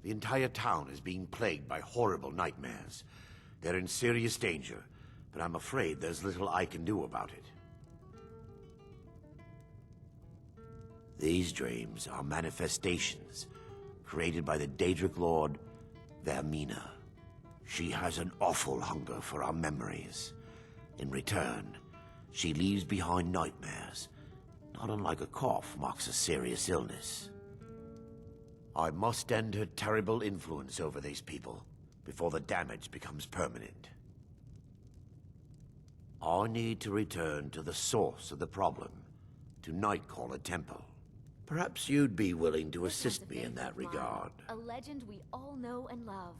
The entire town is being plagued by horrible nightmares. They're in serious danger, but I'm afraid there's little I can do about it. These dreams are manifestations created by the Daedric Lord, Vermina. She has an awful hunger for our memories. In return, she leaves behind nightmares, not unlike a cough marks a serious illness. I must end her terrible influence over these people before the damage becomes permanent. I need to return to the source of the problem, to Nightcaller Temple. Perhaps you'd be willing to assist me in that regard. A legend we all know and love.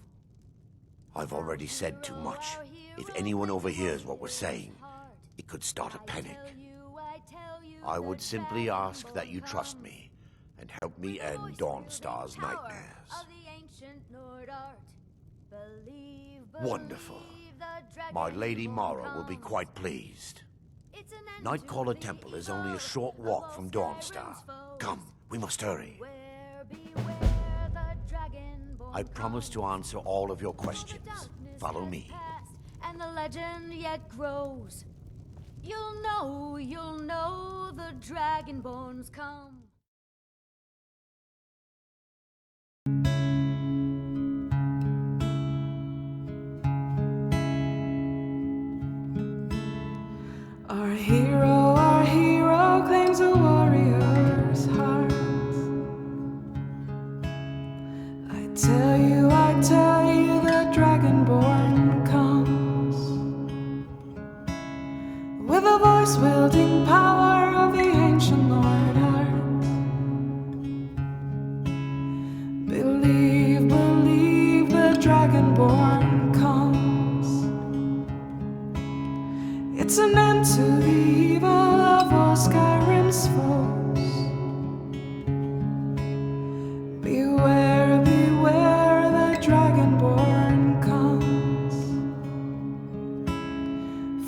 I've already said too much. If anyone overhears what we're saying, it could start a panic. I would simply ask that you trust me and help me end Dawnstar's nightmares. Wonderful. My Lady Mara will be quite pleased. Nightcaller Temple is only a short walk from Dawnstar. Come, we must hurry. I promise to answer all of your questions. Follow me. And the legend yet grows. You'll know the Dragonborn's come. Our hero claims a warrior's heart. I tell you, the Dragonborn comes with a voice wielding power of the ancient Lord Art. Believe, the Dragonborn comes. It's an end to the evil of all Skyrim's foes. Beware, the Dragonborn comes.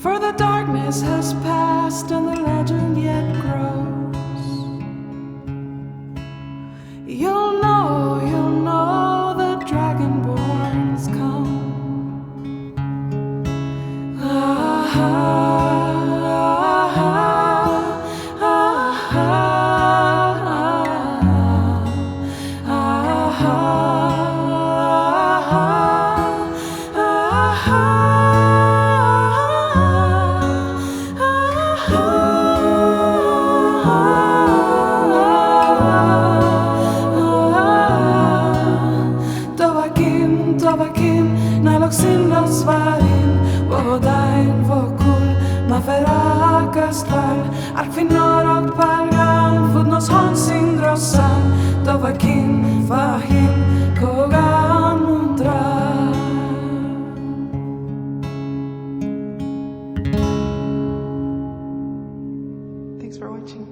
For the darkness has passed and the legend yet grows. You'll know the Dragonborn's come. Arfinor Pargan, Fudnos Honsin Drossan, Dovakin, Fahim, Kogan Mundra. Thanks for watching.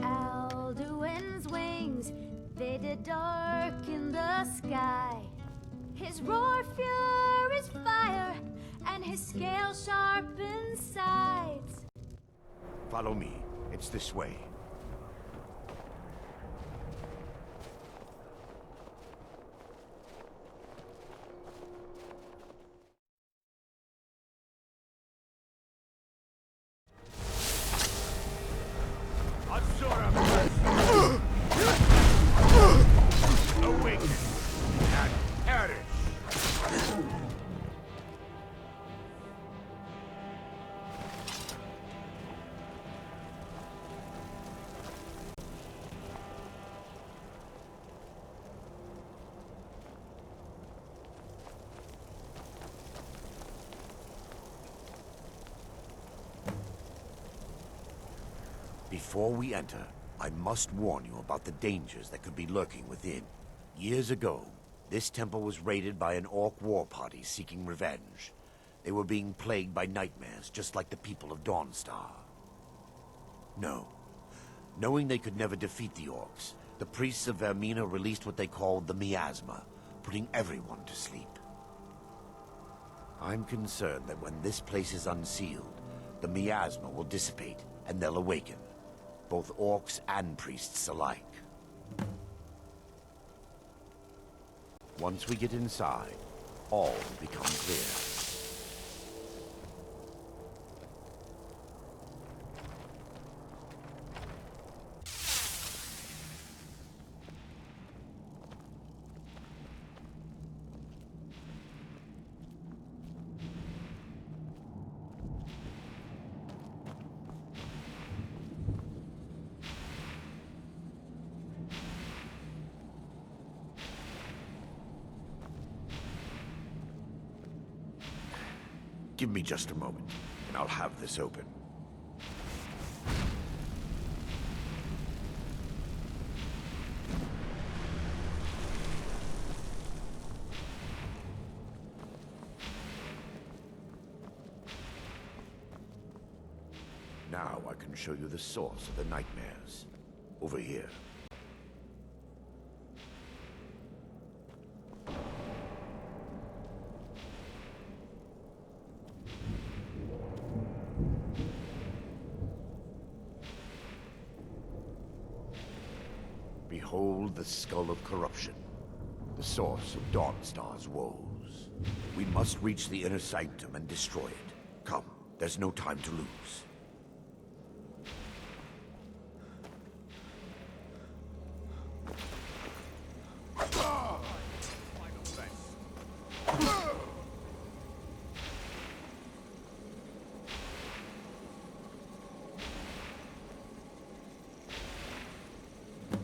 Alduin's wings, they did darken the sky. His roar fury's fire, and his scale sharpened sides. Follow me. It's this way. Before we enter, I must warn you about the dangers that could be lurking within. Years ago, this temple was raided by an orc war party seeking revenge. They were being plagued by nightmares, just like the people of Dawnstar. Knowing they could never defeat the orcs, the priests of Vermina released what they called the miasma, putting everyone to sleep. I'm concerned that when this place is unsealed, the miasma will dissipate and they'll awaken, both orcs and priests alike. Once we get inside, all will become clear. Give me just a moment, and I'll have this open. Now I can show you the source of the nightmares. Over here. Behold the Skull of Corruption, the source of Dawnstar's woes. We must reach the inner sanctum and destroy it. Come, there's no time to lose.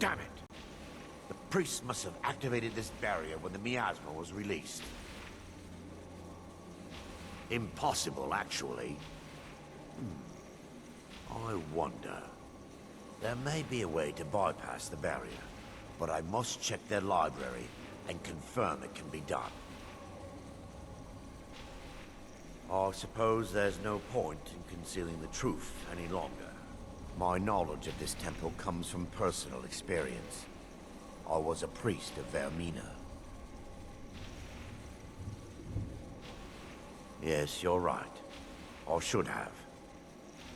Damn it! The priests must have activated this barrier when the miasma was released. Impossible, actually. I wonder. There may be a way to bypass the barrier, but I must check their library and confirm it can be done. I suppose there's no point in concealing the truth any longer. My knowledge of this temple comes from personal experience. I was a priest of Vermina. Yes, you're right. I should have.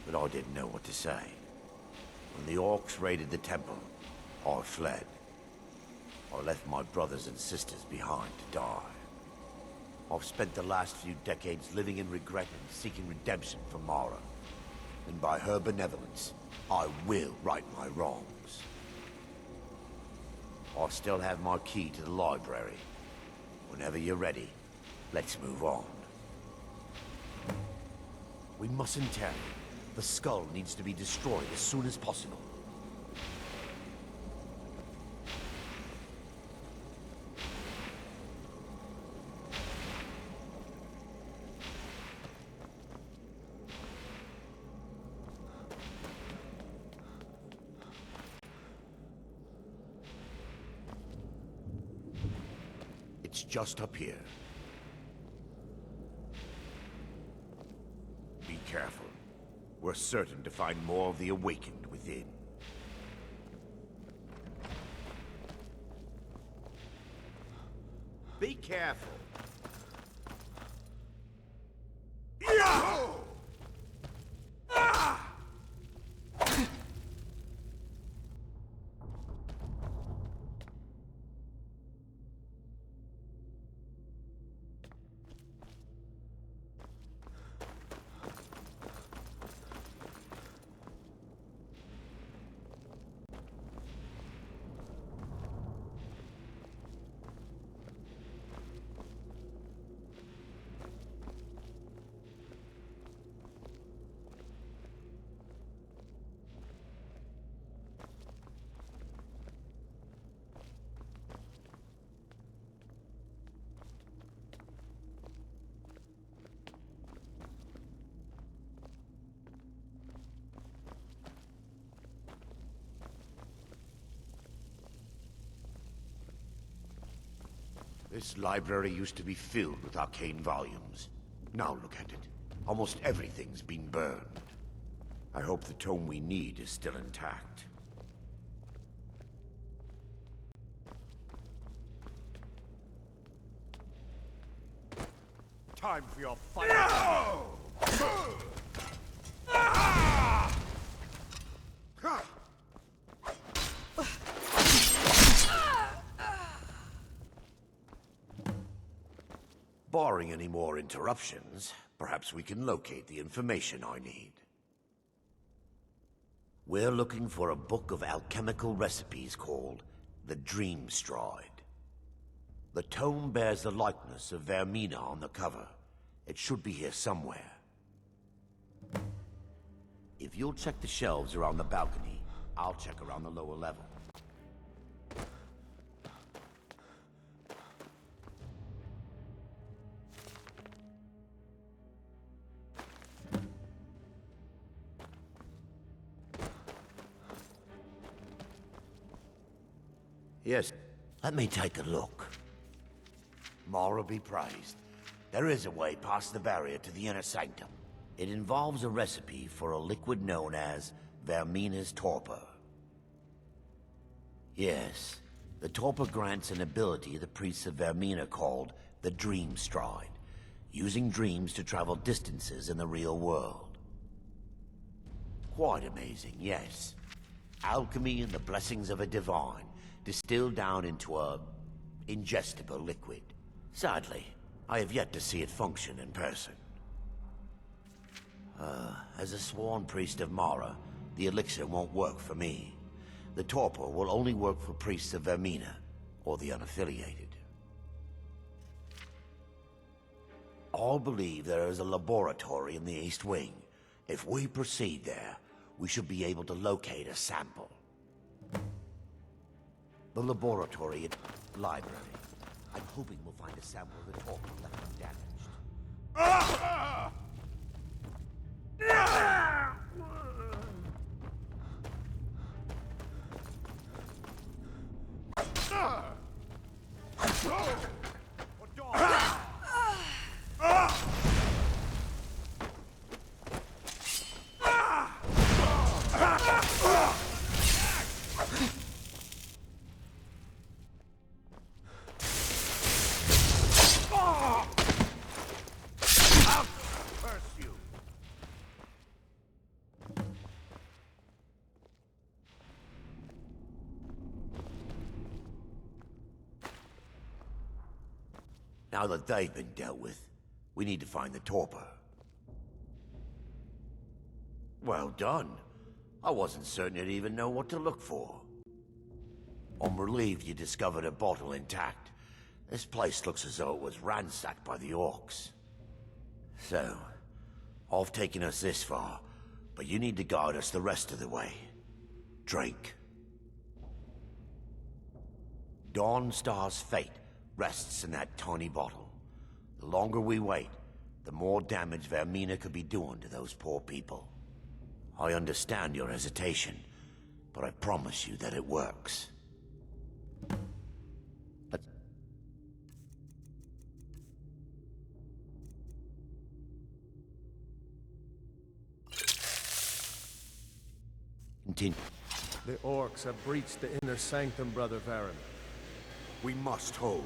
But I didn't know what to say. When the orcs raided the temple, I fled. I left my brothers and sisters behind to die. I've spent the last few decades living in regret and seeking redemption from Mara. And by her benevolence, I will right my wrongs. I still have my key to the library. Whenever you're ready, let's move on. We mustn't tarry. The skull needs to be destroyed as soon as possible. It's just up here. Be careful. We're certain to find more of the awakened within. Be careful. This library used to be filled with arcane volumes. Now look at it. Almost everything's been burned. I hope the tome we need is still intact. Time for your fight. No! Barring any more interruptions, perhaps we can locate the information I need. We're looking for a book of alchemical recipes called the Dream Stride. The tome bears the likeness of Vermina on the cover. It should be here somewhere. If you'll check the shelves around the balcony, I'll check around the lower level. Yes, let me take a look. Mara be praised. There is a way past the barrier to the inner sanctum. It involves a recipe for a liquid known as Vermina's torper. Yes, the torper grants an ability the priests of Vermina called the Dream Stride, using dreams to travel distances in the real world. Quite amazing, yes. Alchemy and the blessings of a divine, distilled down into a ingestible liquid. Sadly, I have yet to see it function in person. As a sworn priest of Mara, the elixir won't work for me. The torpor will only work for priests of Vermina, or the unaffiliated. All believe there is a laboratory in the East Wing. If we proceed there, we should be able to locate a sample. The laboratory at library. I'm hoping we'll find a sample of the torpor left undamaged. Now that they've been dealt with, we need to find the torpor. Well done. I wasn't certain you'd even know what to look for. I'm relieved you discovered a bottle intact. This place looks as though it was ransacked by the orcs. So, I've taken us this far, but you need to guide us the rest of the way. Drink. Dawnstar's fate rests in that tiny bottle. The longer we wait, the more damage Vermina could be doing to those poor people. I understand your hesitation, but I promise you that it works. Let's... Continue. The orcs have breached the inner sanctum, Brother Varen. We must hold.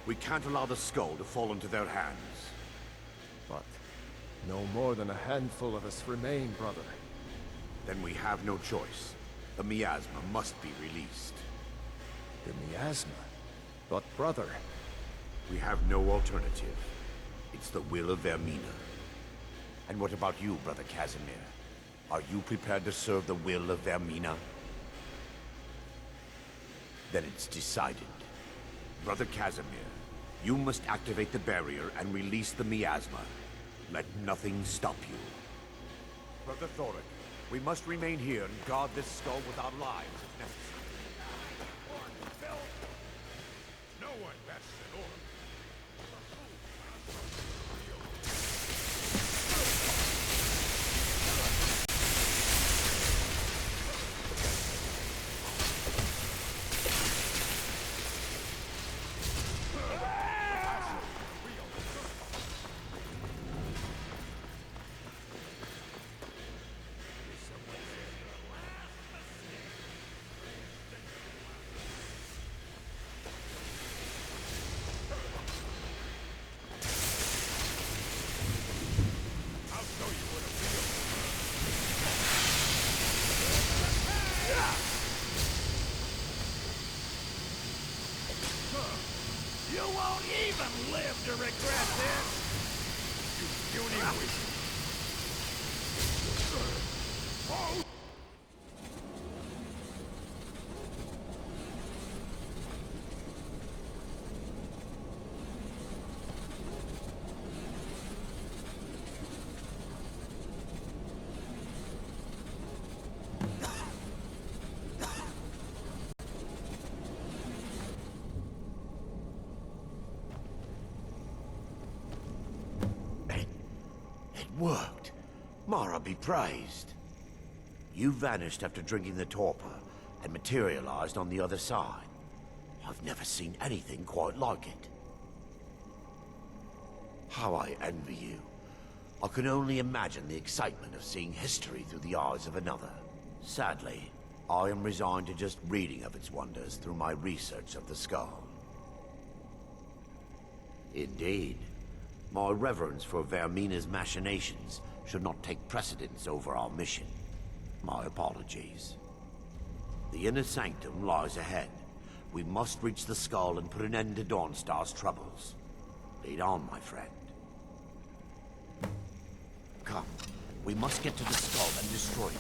We can't allow the skull to fall into their hands. But no more than a handful of us remain, brother. Then we have no choice. The miasma must be released. The miasma? But brother... We have no alternative. It's the will of Vermina. And what about you, Brother Casimir? Are you prepared to serve the will of Vermina? Then it's decided. Brother Casimir, you must activate the barrier and release the miasma. Let nothing stop you. Brother Thoric, we must remain here and guard this skull with our lives if necessary. No one bests an orc. to regret this! You puny wizard! Oh! Worked. Mara be praised. You vanished after drinking the torper and materialized on the other side. I've never seen anything quite like it. How I envy you. I can only imagine the excitement of seeing history through the eyes of another. Sadly, I am resigned to just reading of its wonders through my research of the skull. Indeed. My reverence for Vermina's machinations should not take precedence over our mission. My apologies. The inner sanctum lies ahead. We must reach the skull and put an end to Dawnstar's troubles. Lead on, my friend. Come, we must get to the skull and destroy it.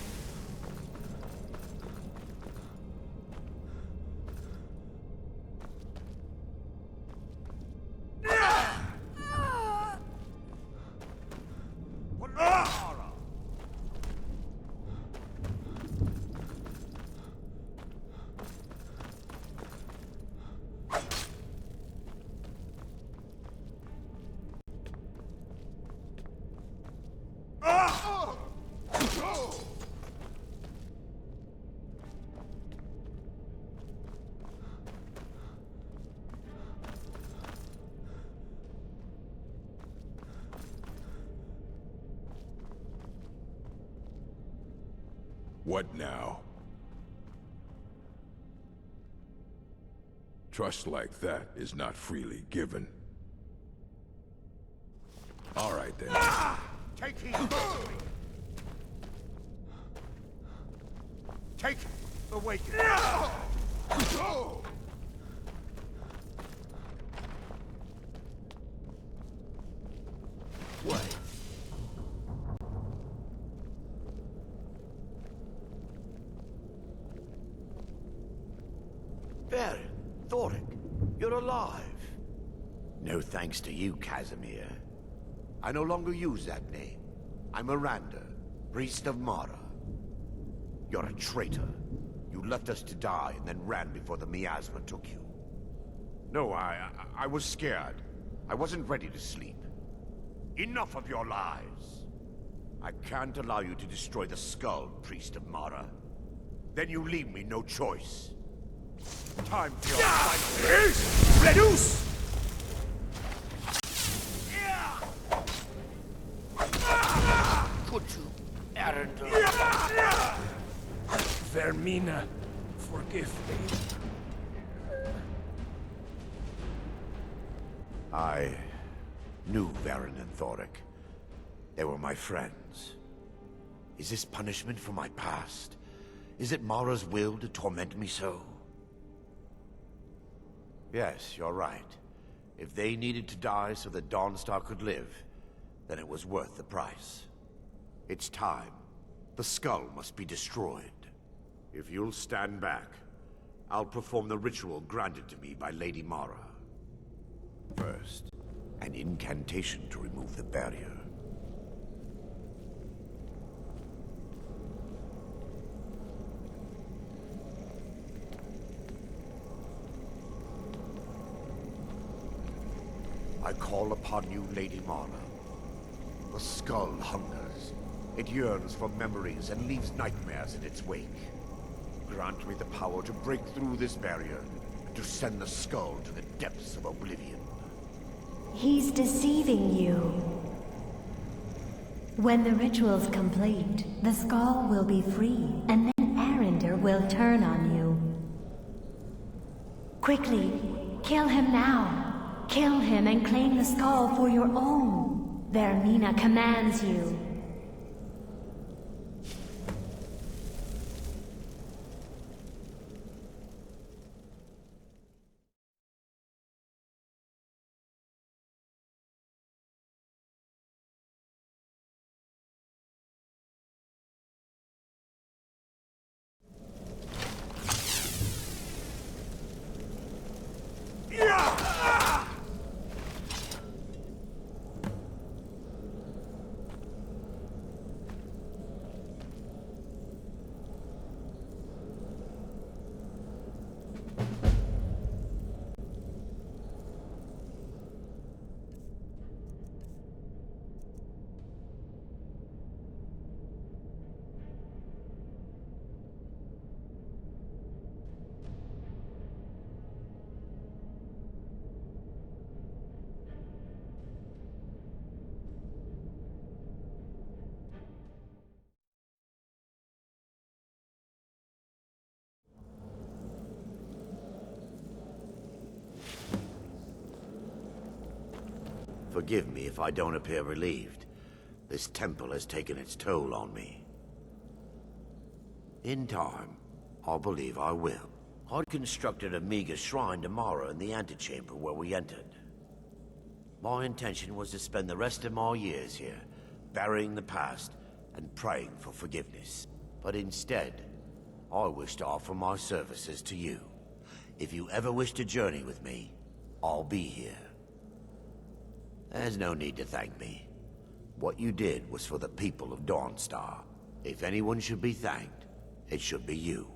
What now? Trust like that is not freely given. All right then. Take heed! Take the waken! What? Baron, Daedric, you're alive. No thanks to you, Casimir. I no longer use that name. I'm Erandur, priest of Mara. You're a traitor. You left us to die and then ran before the miasma took you. No, I was scared. I wasn't ready to sleep. Enough of your lies. I can't allow you to destroy the skull, priest of Mara. Then you leave me no choice. Time for your fight. Reduce! Could you, Erandur? Vermina, forgive me. I knew Varen and Daedric. They were my friends. Is this punishment for my past? Is it Mara's will to torment me so? Yes, you're right. If they needed to die so that Dawnstar could live, then it was worth the price. It's time. The skull must be destroyed. If you'll stand back, I'll perform the ritual granted to me by Lady Mara. First, an incantation to remove the barrier. I call upon you, Lady Mara. The skull hungers. It yearns for memories and leaves nightmares in its wake. Grant me the power to break through this barrier and to send the skull to the depths of oblivion. He's deceiving you. When the ritual's complete, the skull will be free, and then Erandur will turn on you. Quickly, kill him now. Kill him and claim the skull for your own. Vermina commands you. forgive me if I don't appear relieved. This temple has taken its toll on me. In time, I believe I will. I'd constructed a meager shrine tomorrow in the antechamber where we entered. My intention was to spend the rest of my years here, burying the past and praying for forgiveness. But instead, I wish to offer my services to you. If you ever wish to journey with me, I'll be here. There's no need to thank me. What you did was for the people of Dawnstar. If anyone should be thanked, it should be you.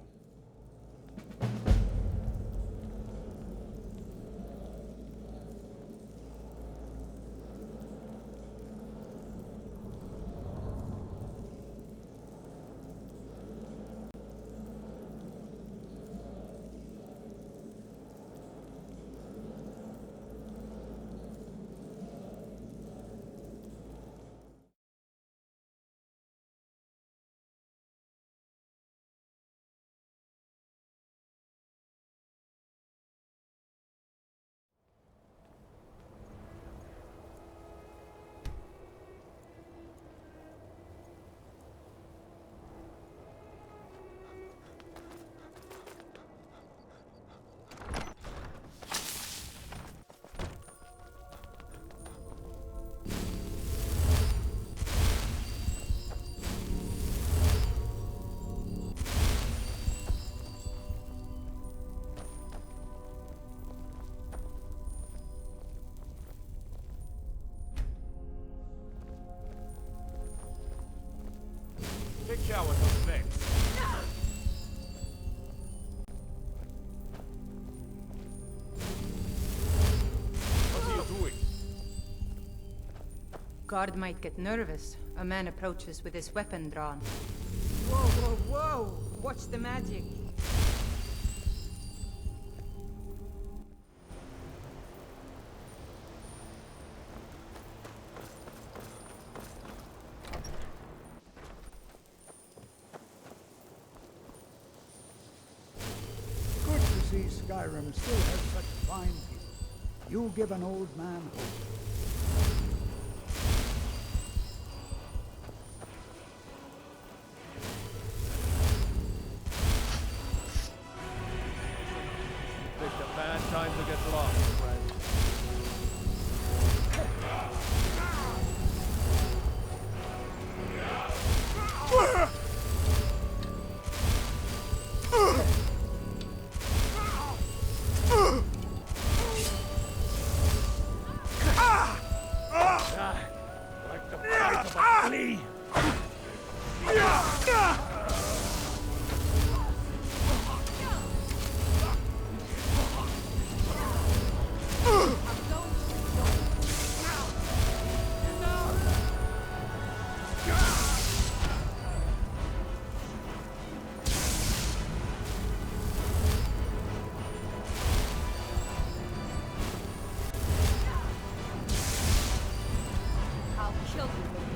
Take care with those things. What are you doing? Guard might get nervous. A man approaches with his weapon drawn. Whoa, whoa, whoa! Watch the magic. Good to see Skyrim still has such fine people. You give an old man hope. Picked a bad time to get lost, friend. Like the bite of a flea. I'll kill you.